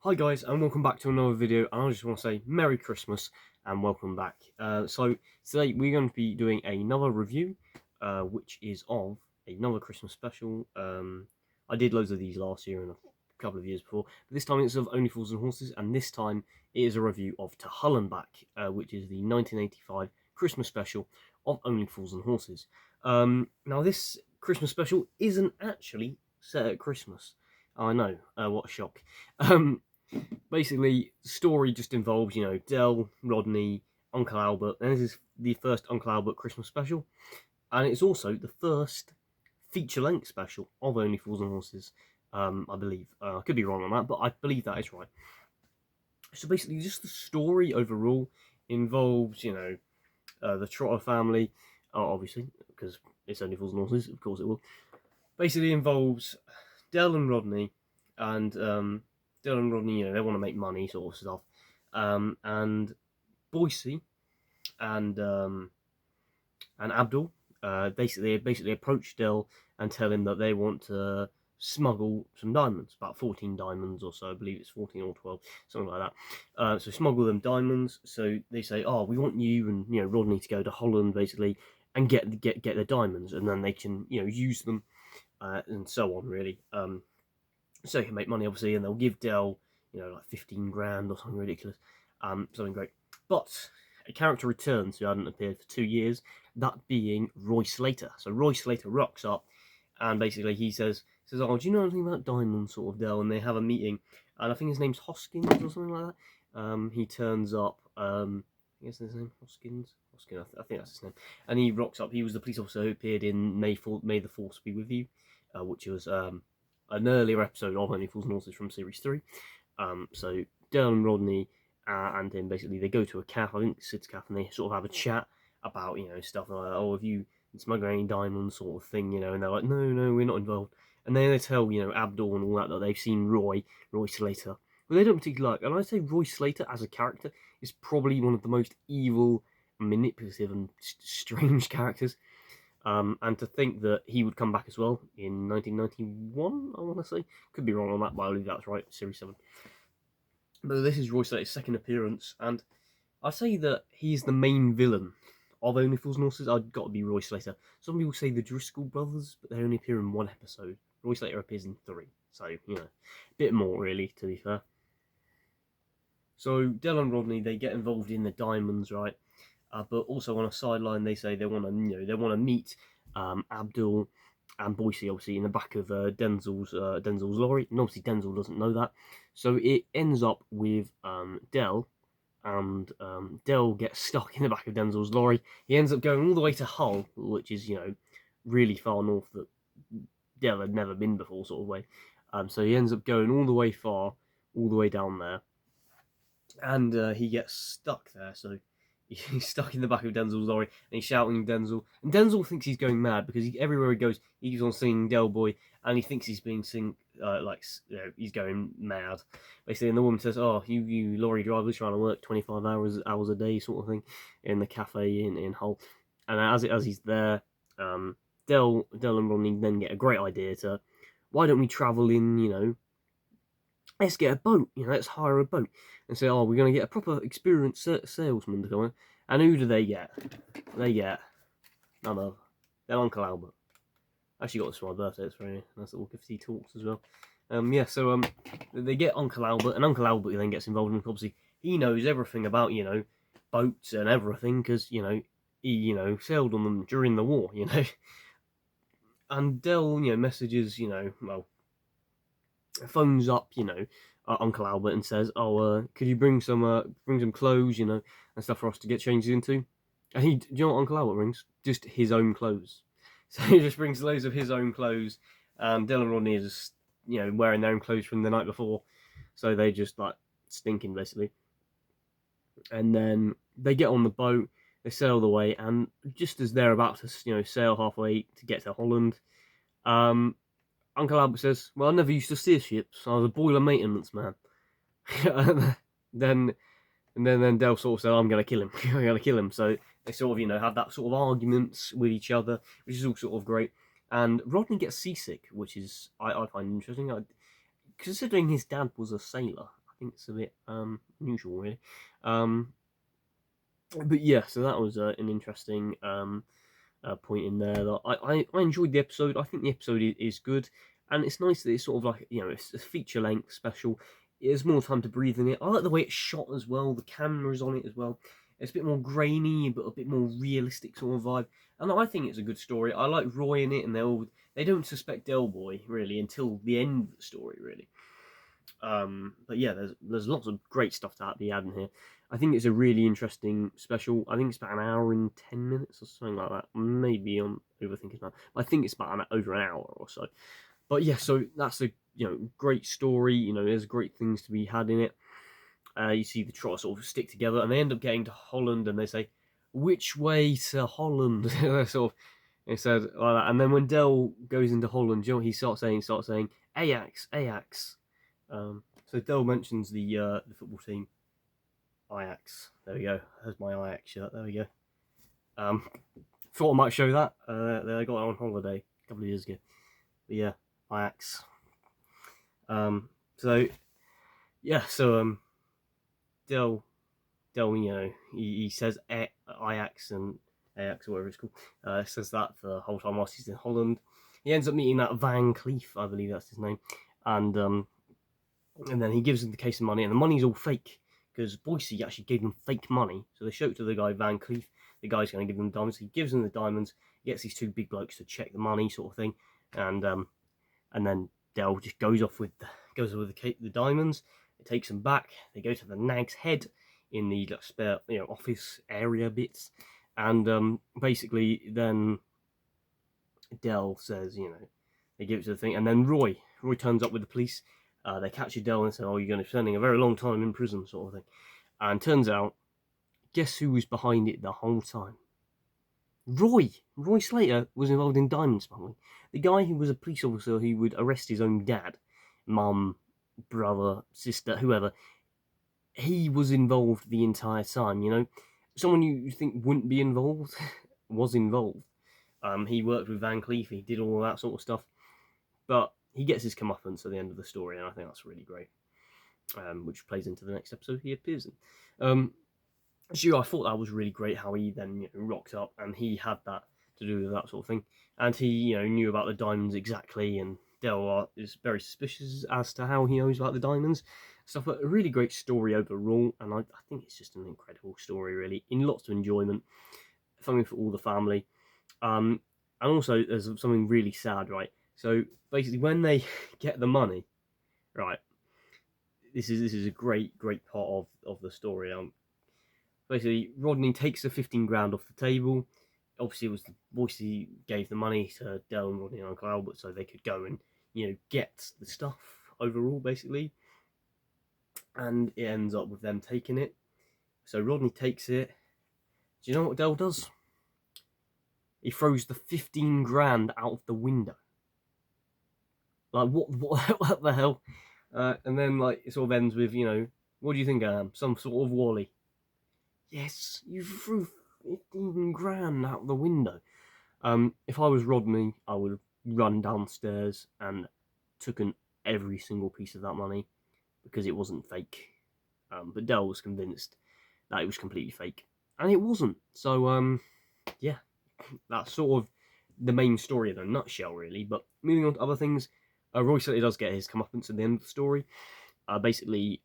Hi guys, and welcome back to another video, and I just want to say Merry Christmas and welcome back. So today we're going to be doing another review, which is of another Christmas special. I did loads of these last year and a couple of years before, but this time it's of Only Fools and Horses, and this time it is a review of To Hull and Back, which is the 1985 Christmas special of Only Fools and Horses. Now this Christmas special isn't actually set at Christmas. I know, what a shock. Basically, the story just involves, Del, Rodney, Uncle Albert, and this is the first Uncle Albert Christmas special, and it's also the first feature-length special of Only Fools and Horses, I believe. I could be wrong on that, but I believe that is right. So basically, just the story overall involves, the Trotter family, obviously, because it's Only Fools and Horses, of course it will. Basically involves Del and Rodney, and Del and Rodney, they want to make money, sort of stuff. And Boise and Abdul basically approach Del and tell him that they want to smuggle some diamonds, about 14 diamonds or so. I believe it's 14 or 12, something like that. So smuggle them diamonds. So they say, "Oh, we want you and Rodney to go to Holland, basically, and get the diamonds, and then they can use them, and so on, really." So they can make money, obviously, and they'll give Del, like 15 grand or something ridiculous, something great. But a character returns who hadn't appeared for 2 years, that being Roy Slater. So Roy Slater rocks up, and basically he says, "Oh, do you know anything about diamonds, sort of, Del?" And they have a meeting, and I think his name's Hoskins or something like that. He turns up. I guess his name Hoskins. I think that's his name. And he rocks up. He was the police officer who appeared in May the Force Be With You, which was an earlier episode of Only Fools and Horses from Series 3. So Del and Rodney and him, basically, they go to a cafe, I think Sid's cafe, and they sort of have a chat about, stuff like, "Oh, have you been smuggling any diamonds," sort of thing, and they're like, "No, we're not involved." And then they tell, Abdul and all that they've seen Roy Slater, but they don't particularly like. And I'd say Roy Slater as a character is probably one of the most evil, manipulative, and strange characters. And to think that he would come back as well in 1991, I want to say. Could be wrong on that, but I believe that's right, Series 7. But this is Roy Slater's second appearance, and I'd say that he's the main villain of Only Fools and Horses. I've got to be Roy Slater. Some people say the Driscoll brothers, but they only appear in one episode. Roy Slater appears in 3, so, a bit more, really, to be fair. So, Del and Rodney, they get involved in the diamonds, right? But also on a sideline, they say they want to meet Abdul and Boise, obviously, in the back of Denzel's lorry, and obviously Denzel doesn't know that. So it ends up with Del, and Del gets stuck in the back of Denzel's lorry. He ends up going all the way to Hull, which is really far north that Del had never been before, sort of way. So he ends up going all the way down there, and he gets stuck there. So he's stuck in the back of Denzel's lorry, and he's shouting Denzel. And Denzel thinks he's going mad because everywhere he goes, he keeps on singing Del Boy, and he thinks he's being he's going mad, basically. And the woman says, "Oh, you lorry drivers trying to work 25 hours a day, sort of thing, in the cafe in Hull." And as he's there, Del and Rodney then get a great idea to, "Why don't we travel in, let's get a boat, let's hire a boat." And say, "Oh, we're going to get a proper experienced salesman to come in." And who do they get? They get none of their Uncle Albert. I actually got this for my birthday, it's very nice little gifty talks as well. So they get Uncle Albert, and Uncle Albert then gets involved, and obviously he knows everything about, boats and everything, because, he, sailed on them during the war, And Del, messages, phones up, Uncle Albert and says, "Oh, could you bring some clothes, and stuff for us to get changed into?" And do you know what Uncle Albert brings? Just his own clothes. So he just brings loads of his own clothes. Del and Rodney is just, wearing their own clothes from the night before, so they just like stinking, basically. And then they get on the boat, they sail the way, and just as they're about to, sail halfway to get to Holland, Uncle Albert says, "Well, I never used to steer ships. I was a boiler maintenance man." and then Del sort of said, "I'm going to kill him. I'm going to kill him." So they sort of, have that sort of arguments with each other, which is all sort of great. And Rodney gets seasick, which is I find interesting. Considering his dad was a sailor, I think it's a bit unusual, really. But yeah, so that was an interesting point in there. That I enjoyed the episode. I think the episode is good, and it's nice that it's sort of like, it's a feature length special. There's more time to breathe in it. I like the way it's shot as well. The camera's on it as well. It's a bit more grainy, but a bit more realistic sort of vibe. And I think it's a good story. I like Roy in it, and they don't suspect Del Boy really until the end of the story, really. But yeah, there's lots of great stuff to be had in here. I think it's a really interesting special. I think it's about an hour and 10 minutes or something like that. Maybe I'm overthinking that. But I think it's about over an hour or so. But yeah, so that's a great story. There's great things to be had in it. You see the Trotter sort of stick together, and they end up getting to Holland, and they say, "Which way to Holland?" They said like that. And then when Del goes into Holland, he starts saying Ajax, Ajax. So Del mentions the football team, Ajax. There we go. There's my Ajax shirt. There we go. Thought I might show that. They got it on holiday a couple of years ago. But yeah, Ajax. So yeah, so Del, he says Ajax and Ajax or whatever it's called. Says that for the whole time whilst he's in Holland. He ends up meeting that Van Cleef, I believe that's his name, and then he gives him the case of money, and the money's all fake because Boise actually gave them fake money. So they show it to the guy Van Cleef. The guy's going to give them diamonds. He gives them the diamonds. He gets these two big blokes to check the money, sort of thing, and then Del just goes with the diamonds. It takes them back. They go to the Nag's Head in the spare office area bits, and basically then Del says they give it to the thing, and then Roy turns up with the police. They capture Del and say, "Oh, you're going to be spending a very long time in prison," sort of thing. And turns out, guess who was behind it the whole time? Roy Slater was involved in diamond smuggling. The guy who was a police officer who would arrest his own dad, mum, brother, sister, whoever. He was involved the entire time. Someone you think wouldn't be involved was involved. He worked with Van Cleef. He did all that sort of stuff, but he gets his comeuppance at the end of the story, and I think that's really great. Which plays into the next episode he appears in. I thought that was really great how he then rocked up, and he had that to do with that sort of thing, and he knew about the diamonds exactly, and Del is very suspicious as to how he knows about the diamonds stuff. But a really great story overall, and I think it's just an incredible story, really, in lots of enjoyment, something for all the family. And also there's something really sad, right? So basically, when they get the money, right, this is a great part of the story. Basically, Rodney takes the 15 grand off the table. Obviously, it was the Boise gave the money to Del and Rodney and Uncle Albert so they could go and get the stuff overall, basically. And it ends up with them taking it. So Rodney takes it. Do you know what Del does? He throws the 15 grand out of the window. Like, what the hell? And then, it sort of ends with, what do you think I am? Some sort of Wally. Yes, you threw 15 grand out the window. If I was Rodney, I would have run downstairs and taken every single piece of that money because it wasn't fake. But Del was convinced that it was completely fake, and it wasn't. So, yeah, that's sort of the main story in a nutshell, really. But moving on to other things, Roy certainly does get his comeuppance at the end of the story. Basically,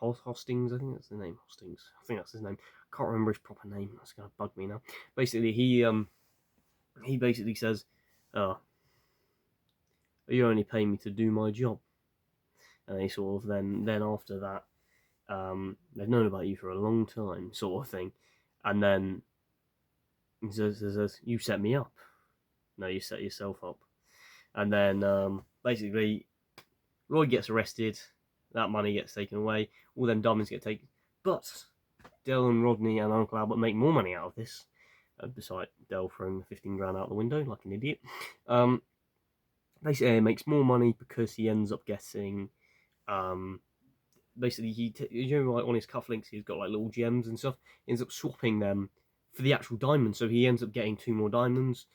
Hostings, I think that's the name. Hostings, I think that's his name. Can't remember his proper name. That's gonna bug me now. Basically, he basically says, "Oh, you only pay me to do my job," and he sort of then after that, they've known about you for a long time, sort of thing, and then he says, "You set me up." No, you set yourself up. And then basically, Roy gets arrested. That money gets taken away. All them diamonds get taken. But Del and Rodney and Uncle Albert make more money out of this. Besides Del throwing the 15 grand out the window like an idiot. Basically, he makes more money because he ends up getting... basically, on his cufflinks, he's got little gems and stuff. He ends up swapping them for the actual diamonds. So he ends up getting 2 more diamonds.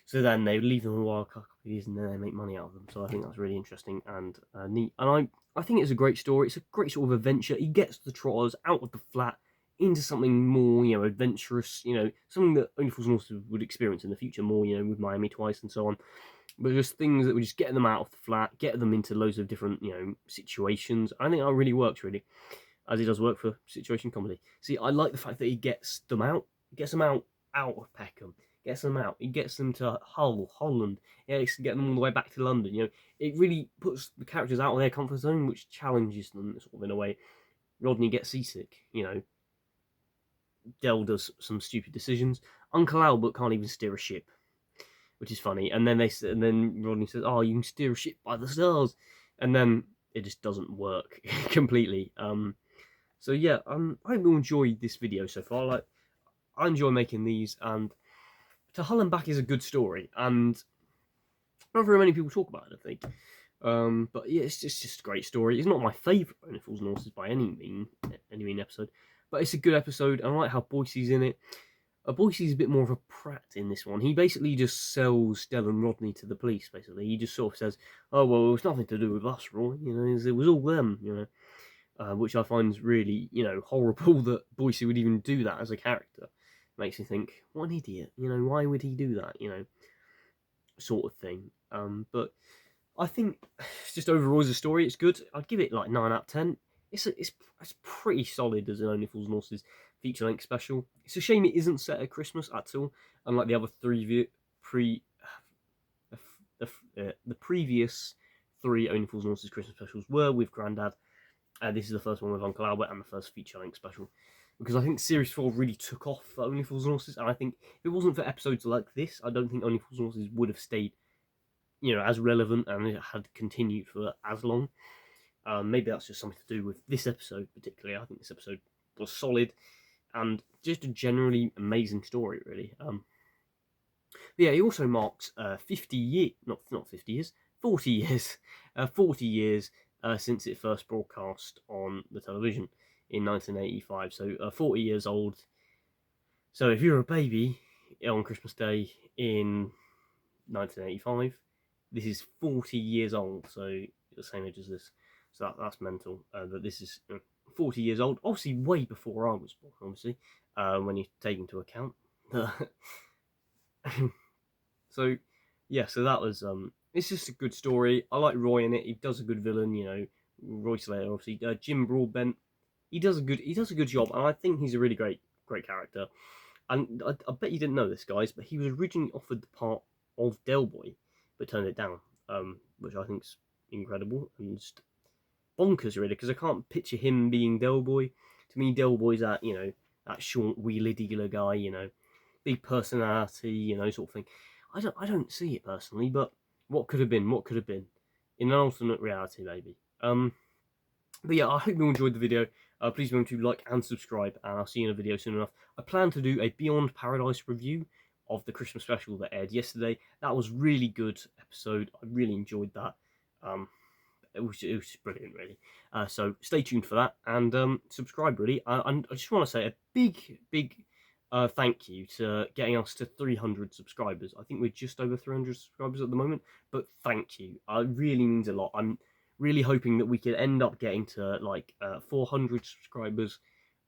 So then they leave them a while, a couple of years, and then they make money out of them. So I think that's really interesting and neat. And I think it's a great story. It's a great sort of adventure. He gets the Trotters out of the flat into something more, adventurous, something that Only Fools and Horses would experience in the future more, with Miami Twice and so on. But just things that would just get them out of the flat, get them into loads of different, situations. I think that really works, really, as it does work for situation comedy. See, I like the fact that he gets them out, out of Peckham, gets them out. He gets them to Hull, Holland. He gets to get them all the way back to London. It really puts the characters out of their comfort zone, which challenges them, sort of in a way. Rodney gets seasick, Del does some stupid decisions. Uncle Albert can't even steer a ship, which is funny. And then Rodney says, "Oh, you can steer a ship by the stars," and then it just doesn't work completely. So yeah, I hope you enjoyed this video so far. Like, I enjoy making these, and To Hull and Back is a good story, and not very many people talk about it, I think. But yeah, it's just a great story. It's not my favourite Only Fools and Horses by any mean episode, but it's a good episode. I like how Boise's in it. Boise's a bit more of a prat in this one. He basically just sells Del and Rodney to the police, basically. He just sort of says, "Oh, well, it was nothing to do with us, Roy. It was all them, which I find really, horrible that Boise would even do that as a character. Makes me think, what an idiot. Why would he do that, sort of thing. But I think just overall as a story, it's good. I'd give it like 9 out of 10. It's pretty solid as an Only Fools and Horses feature-length special. It's a shame it isn't set at Christmas at all, unlike the other the previous 3 Only Fools and Horses Christmas specials were with Grandad. This is the first one with Uncle Albert and the first feature-length special. Because I think Series 4 really took off for Only Fools and Horses, and I think if it wasn't for episodes like this, I don't think Only Fools and Horses would have stayed, as relevant and it had continued for as long. Maybe that's just something to do with this episode particularly. I think this episode was solid and just a generally amazing story, really. But yeah, he also marks 40 years, 40 years since it first broadcast on the television in 1985. So 40 years old. So if you're a baby on Christmas Day in 1985, this is 40 years old. So the same age as this. So that's mental. That this is 40 years old. Obviously, way before I was born. Obviously, when you take into account. So yeah, so that was it's just a good story. I like Roy in it. He does a good villain. Roy Slater, obviously. Jim Broadbent. He does a good job, and I think he's a really great character. And I bet you didn't know this, guys, but he was originally offered the part of Del Boy, but turned it down, which I think's incredible and just bonkers, really, because I can't picture him being Del Boy. To me, Del Boy's that that short wheeler dealer guy, big personality, sort of thing. I don't see it personally, but what could have been? What could have been? In an alternate reality, maybe. But yeah, I hope you enjoyed the video. Please remember to like and subscribe, and I'll see you in a video soon enough. I plan to do a Beyond Paradise review of the Christmas special that aired yesterday. That was really good episode. I really enjoyed that. It was brilliant, really. So stay tuned for that, and subscribe, really. I just want to say a big thank you to getting us to 300 subscribers. I think we're just over 300 subscribers at the moment, but thank you. It really means a lot. I'm really hoping that we could end up getting to like 400 subscribers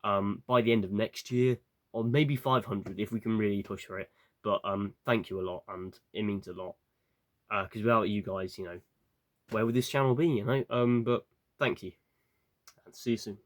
by the end of next year, or maybe 500 if we can really push for it. But thank you a lot, and it means a lot. Because without you guys, where would this channel be? But thank you, and see you soon.